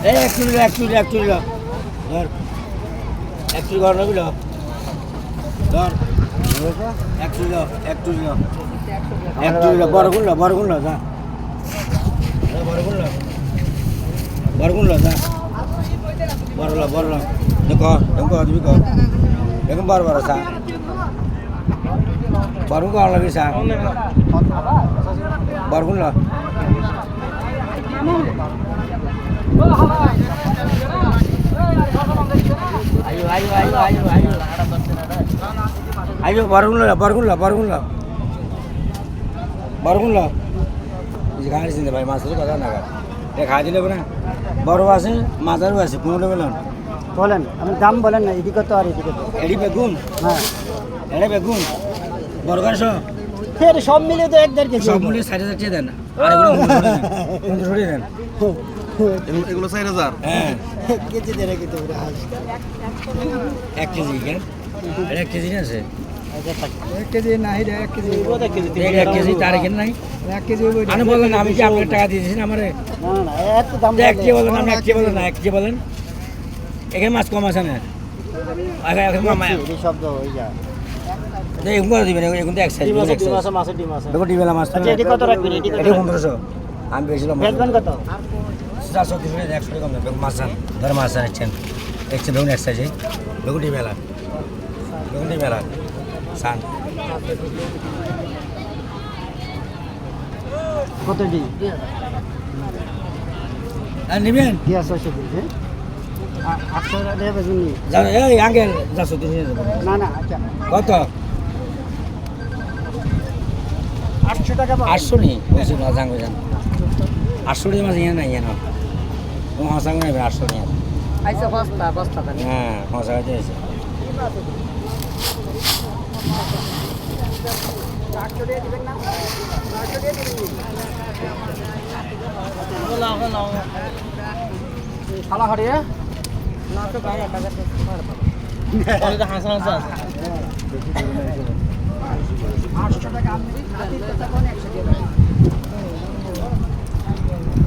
এই একটু ধর একটু ঘর নবি ধর একটু বড় গুণ যা বড় গুণ যা বড় দেখো তুমি কহ দেখুন বড় সা বড় গুণ লাগি সা বড় গুণ আইও বরগুন খাই দিন ভাই মাছের কথা না খাই দিলে না বড় আছে মাজারও আছে কোনটা বলেন বলেন আপনি দাম বলেন না এদিকে তো আর এদিকে তো এডি বেগুন হ্যাঁ এডি বেগুন বড়গান ফের সব মিলে তো 1.5 কেজি সব মিলে 60,000 টাকা দেন আর এগুলো ছড়িয়ে দেন এগুলো 4,000 হ্যাঁ কেজি দিয়ে রেখে দেবো আজ 1 কেজি কেন 1 কেজি আছে 1 কেজি না এটা 1 কেজি 1 কেজি তার কেন নাই 1 কেজি আমি বলেন আমি কি আপনার টাকা দিয়েছি না আমারে না না এত দাম 1 কেজি বলেন আপনি 1 কেজি বলেন না 1 কেজি বলেন এখানে মাছ কম আছে না আগে মামা এই শব্দ হয়ে যায় এই এগুলো দিবেন এগুলো তো এক সাইজ মাছের ডিম আছে দেখো ডিবেলা মাছ আচ্ছা এটি কত রাখবেন এটি এটা 1500 আমি বেশিলাম বেচবেন কত 400 কিছু 100 টাকা কম দেবেন মাছ ধর মাছ আছেন একশো দেখুন এক সাইজে দেখুন ডিবেলা সান কত ডি আর নেবেন কি আছে সে বলছে 800 টাকা দেবে বেচুন জানো এই আঙ্কেল 400 দিয়ে না না আচ্ছা কত 800 টাকা 800 নি বেশি মাছ আঙ্কেল জান 800 টাকা মাছ ইয়া না ইয়া না ও মাছ আঙ্কেল নেবে 800 নিয়ে আইসা বস্তা হ্যাঁ মাছ আগে আছে 800 দিয়ে দিবেন না 800 দিয়ে দিবেন শালা হরিয়া না তো গায়ে টাকা তো পারে তো হাসা আছে 800 টাকা আপনি 100 দিয়ে